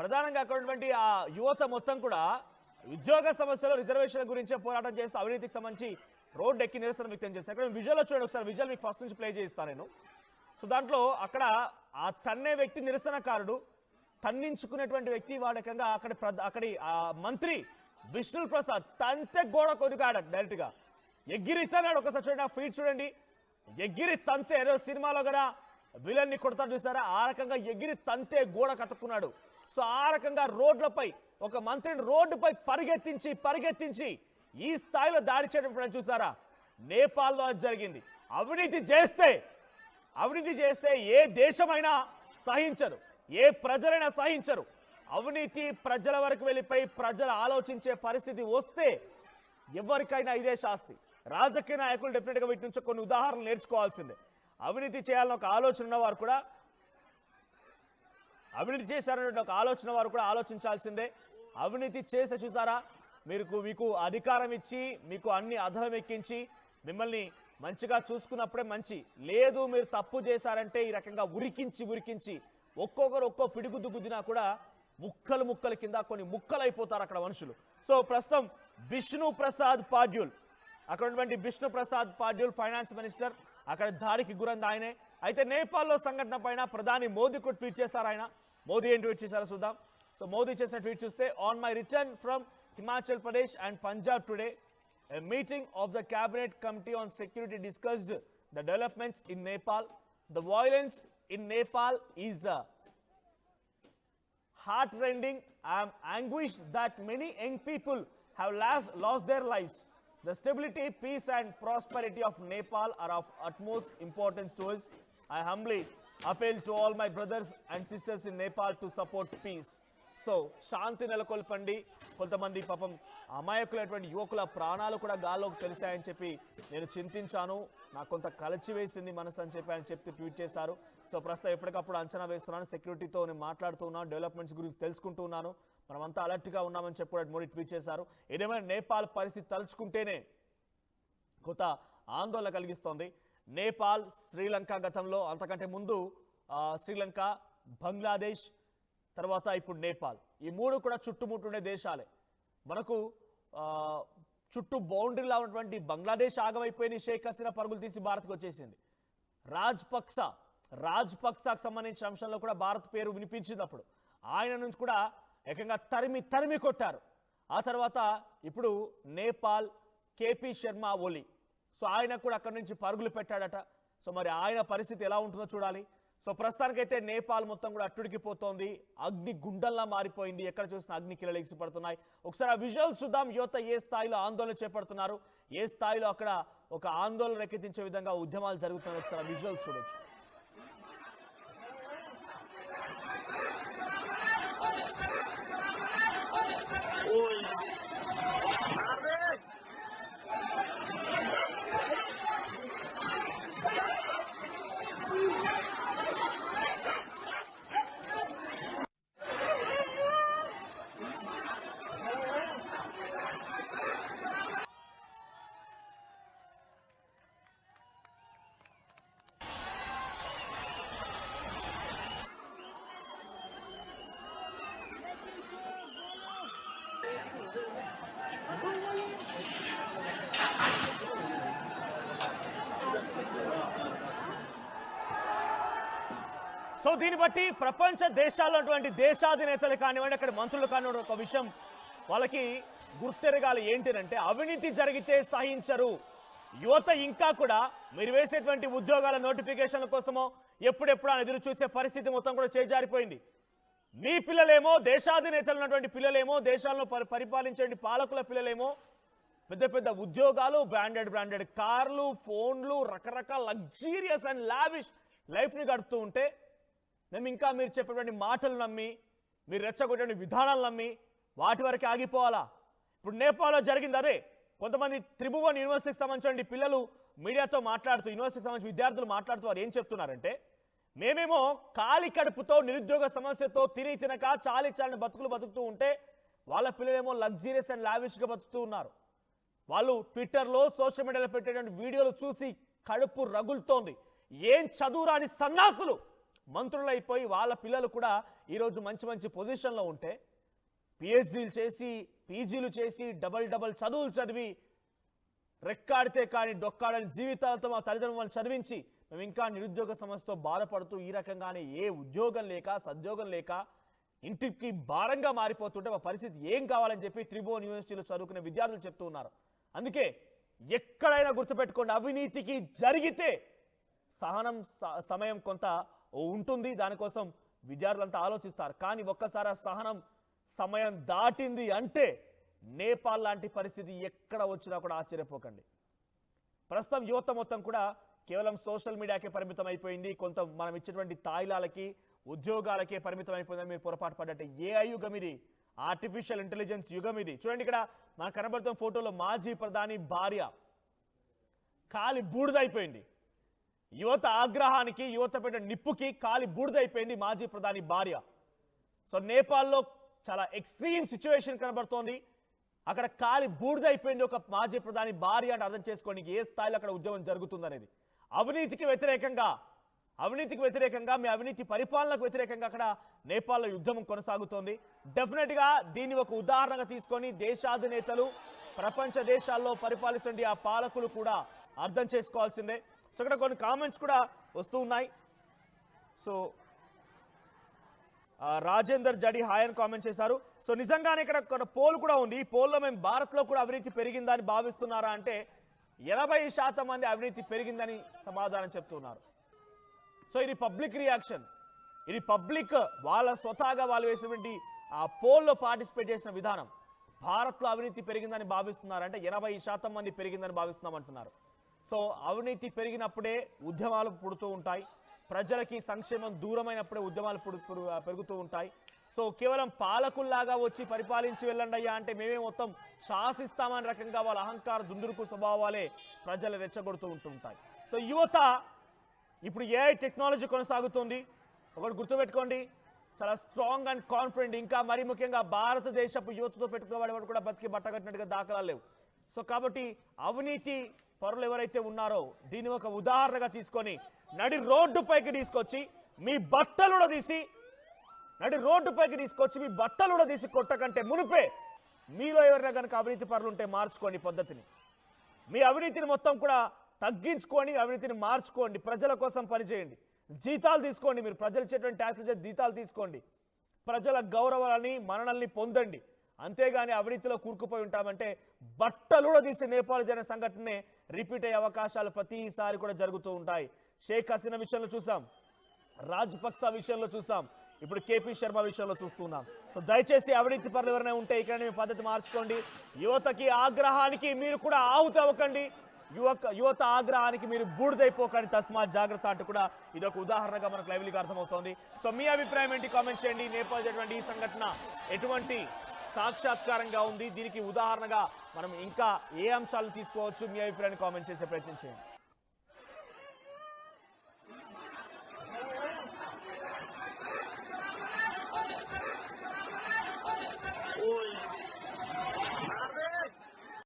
ప్రధానంగా అక్కడటువంటి ఆ యువత మొత్తం కూడా ఉద్యోగ సమస్యలు రిజర్వేషన్ల గురించే పోరాటం చేస్తూ అవినీతికి సంబంధించి రోడ్డు ఎక్కి నిరసన వ్యక్తం చేస్తారు. ఇక్కడ విజువల్లో చూడండి ఒకసారి, విజువల్ మీకు ఫస్ట్ నుంచి ప్లే చేయిస్తాను నేను. సో దాంట్లో అక్కడ ఆ తన్నే వ్యక్తి నిరసనకారుడు, తన్నించుకునేటువంటి వ్యక్తి వాడకంగా అక్కడి మంత్రి విష్ణు ప్రసాద్ తంతే గోడ కొనుకాడ డైరెక్ట్గా ఎగిరి తన్నాడు. ఒకసారి చూడండి, ఆ ఫీట్ చూడండి, ఎగిరి తంతే ఏదో సినిమాలో కదా విలన్ని కొడతాడు చూసారా, ఆ రకంగా ఎగిరి తంతే గోడ కతుక్కున్నాడు. సో ఆ రకంగా రోడ్లపై ఒక మంత్రిని రోడ్డుపై పరిగెత్తించి ఈ స్థాయిలో దాడి చేయడం చూసారా, నేపాల్లో అది జరిగింది. అవినీతి చేస్తే ఏ దేశమైనా సహించరు, ఏ ప్రజలైనా సహించరు. అవినీతి ప్రజల వరకు వెళ్ళిపోయి ప్రజలు ఆలోచించే పరిస్థితి వస్తే ఎవరికైనా ఇదే శాస్తి. రాజకీయ నాయకులు డెఫినెట్గా వీటి నుంచి కొన్ని ఉదాహరణలు నేర్చుకోవాల్సిందే. అవినీతి చేయాలని ఒక ఆలోచన ఉన్నవారు కూడా, అవినీతి చేశారనే ఒక ఆలోచన వారు కూడా ఆలోచించాల్సిందే. అవినీతి చేస్తే చూసారా, మీకు అధికారం ఇచ్చి మీకు అన్ని అధరం ఎక్కించి మిమ్మల్ని మంచిగా చూసుకున్నప్పుడే మంచి, లేదు మీరు తప్పు చేశారంటే ఈ రకంగా ఉరికించి ఒక్కొక్కరు ఒక్కో పిడిగుద్దు గుద్దినా కూడా ముక్కలు కింద కొన్ని ముక్కలైపోతారు అక్కడ మనుషులు. సో ప్రస్తుతం విష్ణు ప్రసాద్ పాడ్యూల్, అక్కడ ఉన్నటువంటి విష్ణు ప్రసాద్ పాడ్యూల్ ఫైనాన్స్ మినిస్టర్, అక్కడ దాడికి గురైంది ఆయనే. అయితే నేపాల్లో సంఘటన పైన ప్రధాని మోదీ కూడా ట్వీట్ చేశారు. ఆయన మోదీ ఏం ట్వీట్ చేశారో చూద్దాం. సో మోదీ చేసిన ట్వీట్ చూస్తే, on my return from Himachal Pradesh and Punjab today, a meeting of the cabinet committee on security discussed the developments in Nepal. The violence in Nepal is heart-rending. I am anguished that many young people have lost their lives. The stability, peace and prosperity of Nepal are of utmost importance to us. I humbly appeal to all my brothers and sisters in Nepal to support peace. So శాంతి నెలకొల్పండి. కొంతమంది పాపం అమాయకులైనటువంటి యువకుల ప్రాణాలు కూడా గాల్లోకి తెలిసాయని చెప్పి నేను చింతించాను, నాకు కొంత కలిచివేసింది మనసు అని చెప్పి ఆయన ట్వీట్ చేశారు. సో ప్రస్తుతం ఎప్పటికప్పుడు అంచనా వేస్తున్నాను, సెక్యూరిటీతో నేను మాట్లాడుతూ ఉన్నాను, డెవలప్మెంట్స్ గురించి తెలుసుకుంటూ ఉన్నాను, మనమంతా అలర్ట్గా ఉన్నామని చెప్పి కూడా మోడీ ట్వీట్ చేశారు. ఏదేమైనా నేపాల్ పరిస్థితి తలుచుకుంటేనే కొంత ఆందోళన కలిగిస్తోంది. నేపాల్, శ్రీలంక గతంలో, అంతకంటే ముందు శ్రీలంక, బంగ్లాదేశ్, తర్వాత ఇప్పుడు నేపాల్, ఈ మూడు కూడా చుట్టుముట్టుండే దేశాలే. మనకు చుట్టూ బౌండరీలా ఉన్నటువంటి బంగ్లాదేశ్ ఆగమైపోయిన, షేక్ హసీనా పరుగులు తీసి భారత్కు వచ్చేసింది. రాజ్పక్సాకు సంబంధించిన అంశంలో కూడా భారత్ పేరు వినిపించింది. అప్పుడు ఆయన నుంచి కూడా ఏకంగా తరిమి కొట్టారు. ఆ తర్వాత ఇప్పుడు నేపాల్, కేపీ శర్మ ఓలీ, సో ఆయన కూడా అక్కడి నుంచి పరుగులు పెట్టాడట. సో మరి ఆయన పరిస్థితి ఎలా ఉంటుందో చూడాలి. సో ప్రస్తుతానికైతే నేపాల్ మొత్తం కూడా అట్టుడికిపోతోంది, అగ్ని గుండల్లా మారిపోయింది, ఎక్కడ చూసినా అగ్ని కిలలేసి పడుతున్నాయి. ఒకసారి ఆ విజువల్స్ చూద్దాం. యువత ఏ స్థాయిలో ఆందోళన చేపడుతున్నారు, ఏ స్థాయిలో అక్కడ ఒక ఆందోళన రేకెత్తించే విధంగా ఉద్యమాలు జరుగుతున్నాయి, ఒకసారి ఆ విజువల్స్ చూడొచ్చు. సో దీన్ని బట్టి ప్రపంచ దేశాల్లో ఉన్నటువంటి దేశాధినేతలు కానివ్వండి, అక్కడ మంత్రులు కానివ్వండి, ఒక విషయం వాళ్ళకి గుర్తెరగాలి ఏంటంటే, అవినీతి జరిగితే సహించరు. యువత ఇంకా కూడా మీరు వేసేటువంటి ఉద్యోగాల నోటిఫికేషన్ల కోసమో ఎప్పుడెప్పుడు అని ఎదురు చూసే పరిస్థితి మొత్తం కూడా చేజారిపోయింది. మీ పిల్లలేమో, దేశాధినేతలు ఉన్నటువంటి పిల్లలేమో, దేశాలను పరిపాలించే పాలకుల పిల్లలేమో పెద్ద పెద్ద ఉద్యోగాలు, బ్రాండెడ్ కార్లు, ఫోన్లు, రకరకాల లగ్జీరియస్ అండ్ లావిష్ లైఫ్ని గడుపుతూ ఉంటే మేము ఇంకా మీరు చెప్పేటువంటి మాటలు నమ్మి, మీరు రెచ్చగొట్టే విధానాలు నమ్మి వాటి వరకు ఆగిపోవాలా? ఇప్పుడు నేపాల్లో జరిగింది అదే. కొంతమంది త్రిభువన్ యూనివర్సిటీకి సంబంధించిన పిల్లలు మీడియాతో మాట్లాడుతూ, యూనివర్సిటీకి సంబంధించిన విద్యార్థులు మాట్లాడుతూ వారు ఏం చెప్తున్నారంటే, మేమేమో ఖాళీ కడుపుతో, నిరుద్యోగ సమస్యతో తినక చాలని బతుకుతూ ఉంటే వాళ్ళ పిల్లలేమో లగ్జరీస్ అండ్ లావిష్గా బతుకుతూ ఉన్నారు. వాళ్ళు ట్విట్టర్లో, సోషల్ మీడియాలో పెట్టేటువంటి వీడియోలు చూసి కడుపు రగులుతోంది. ఏం చదువురాని సన్నాసులు మంత్రులు అయిపోయి వాళ్ళ పిల్లలు కూడా ఈరోజు మంచి మంచి పొజిషన్లో ఉంటే పిహెచ్డీలు చేసి పీజీలు చేసి డబల్ చదువులు చదివి రెక్కాడితే కానీ డొక్కాడని జీవితాలతో మా తల్లిదండ్రులను చదివించి మేము ఇంకా నిరుద్యోగ సమస్యతో బాధపడుతూ ఈ రకంగానే ఏ ఉద్యోగం లేక సద్యోగం లేక ఇంటికి భారంగా మారిపోతుంటే మా పరిస్థితి ఏం కావాలని చెప్పి త్రిభువన్ యూనివర్సిటీలో చదువుకునే విద్యార్థులు చెప్తూ ఉన్నారు. అందుకే ఎక్కడైనా గుర్తుపెట్టుకోండి, అవినీతికి జరిగితే సహనం సమయం కొంత ఉంటుంది, దానికోసం విద్యార్థులంతా ఆలోచిస్తారు. కానీ ఒక్కసారి ఆ సహనం సమయం దాటింది అంటే నేపాల్ లాంటి పరిస్థితి ఎక్కడ వచ్చినా కూడా ఆశ్చర్యపోకండి. ప్రస్తుతం యువత మొత్తం కూడా కేవలం సోషల్ మీడియాకే పరిమితం అయిపోయింది. కొంత మనం ఇచ్చేటువంటి తాయిలాలకి ఉద్యోగాలకే పరిమితం అయిపోయిందని మీరు పొరపాటు పడ్డట్టే. ఏఐ యుగం ఇది, ఆర్టిఫిషియల్ ఇంటెలిజెన్స్ యుగం ఇది. చూడండి, ఇక్కడ మనకు కనబడుతున్న ఫోటోలో మాజీ ప్రధాని భార్య కాలి బూడిదైపోయింది. యువత ఆగ్రహానికి, యువత పెట్టిన నిప్పుకి కాలి బూడిదైపోయింది మాజీ ప్రధాని భార్య. సో నేపాల్లో చాలా ఎక్స్ట్రీమ్ సిచ్యువేషన్ కనబడుతోంది. అక్కడ కాలి బూడిదైపోయింది ఒక మాజీ ప్రధాని భార్య అంటే అర్థం చేసుకోండి ఏ స్థాయిలో అక్కడ ఉద్యమం జరుగుతుందనేది. అవినీతికి వ్యతిరేకంగా మీ అవినీతి పాలనకు వ్యతిరేకంగా అక్కడ నేపాల్లో యుద్ధం కొనసాగుతోంది. డెఫినెట్గా దీన్ని ఒక ఉదాహరణగా తీసుకొని దేశాధినేతలు ప్రపంచ దేశాల్లో పరిపాలిస్తున్న ఆ పాలకులు కూడా అర్థం చేసుకోవాల్సిందే. సో ఇక్కడ కొన్ని కామెంట్స్ కూడా వస్తూ ఉన్నాయి. సో రాజేందర్ జడి హాయ్ అని కామెంట్ చేశారు. సో నిజంగానే ఇక్కడ పోల్ కూడా ఉంది. ఈ పోల్లో మేము భారత్లో కూడా అవినీతి పెరిగిందని భావిస్తున్నారా అంటే 80% మంది అవినీతి పెరిగిందని సమాధానం చెప్తున్నారు. సో ఇది పబ్లిక్ రియాక్షన్, ఇది పబ్లిక్ వాళ్ళ స్వతహాగా వాళ్ళు వేసినటువంటి ఆ పోల్లో పార్టిసిపేట్ చేసిన విధానం. భారత్లో అవినీతి పెరిగిందని భావిస్తున్నారంటే 80% మంది పెరిగిందని భావిస్తున్నామంటున్నారు. సో అవినీతి పెరిగినప్పుడే ఉద్యమాలు పుడుతూ ఉంటాయి, ప్రజలకి సంక్షేమం దూరమైనప్పుడే ఉద్యమాలు పెరుగుతూ ఉంటాయి. సో కేవలం పాలకుల్లాగా వచ్చి పరిపాలించి వెళ్ళండి అయ్యా అంటే మేమే మొత్తం శాసిస్తామని రకంగా వాళ్ళ అహంకార దుందురుకు స్వభావాలే ప్రజలు రెచ్చగొడుతూ ఉంటుంటాయి. సో యువత ఇప్పుడు ఏఐ టెక్నాలజీ కొనసాగుతుంది. ఒకటి గుర్తుపెట్టుకోండి, చాలా స్ట్రాంగ్ అండ్ కాన్ఫిడెంట్. ఇంకా మరీ ముఖ్యంగా భారతదేశపు యువతతో పెట్టుకునేవాడు కూడా బతికి బట్టగట్టినట్టుగా దాఖలాలు లేవు. సో కాబట్టి అవినీతి పరులు ఎవరైతే ఉన్నారో దీన్ని ఒక ఉదాహరణగా తీసుకొని నడి రోడ్డుపైకి తీసుకొచ్చి మీ బట్టలు తీసి కొట్టకంటే మునిపే మీలో ఎవరైనా కనుక అవినీతి పరులు ఉంటే మార్చుకోండి పద్ధతిని. మీ అవినీతిని మొత్తం కూడా తగ్గించుకోండి, అవినీతిని మార్చుకోండి, ప్రజల కోసం పనిచేయండి, జీతాలు తీసుకోండి, మీరు ప్రజలు ఇచ్చేటువంటి ట్యాక్సులు చేసి జీతాలు తీసుకోండి, ప్రజల గౌరవాలని మన్ననల్ని పొందండి. అంతేగాని అవినీతిలో కూరుకుపోయి ఉంటామంటే బట్టలు తీసి నేపాల్ జరిగిన సంఘటనే రిపీట్ అయ్యే అవకాశాలు ప్రతిసారి కూడా జరుగుతూ ఉంటాయి. షేక్ హసీనా విషయంలో చూసాం, రాజపక్స విషయంలో చూసాం, ఇప్పుడు కేపీ శర్మ విషయంలో చూస్తున్నాం. సో దయచేసి అవినీతి పరులు ఎవరైనా ఉంటే ఇక్కడ మీ పద్ధతి మార్చుకోండి. యువతకి ఆగ్రహానికి మీరు కూడా ఆహుతి అవ్వకండి, యువత ఆగ్రహానికి మీరు బూడిదైపోకండి, తస్మాత్ జాగ్రత్త అంటూ కూడా ఇది ఒక ఉదాహరణగా మనకు లైవ్లీగా అర్థమవుతోంది. సో మీ అభిప్రాయం ఏంటి కామెంట్ చేయండి. నేపాల్ జరిగినటువంటి ఈ సంఘటన ఎటువంటి సాక్షాత్కారంగా ఉంది, దీనికి ఉదాహరణగా మనం ఇంకా ఏ అంశాలు తీసుకోవచ్చు, మీ అభిప్రాయాన్ని కామెంట్ చేసే ప్రయత్నం చేయండి.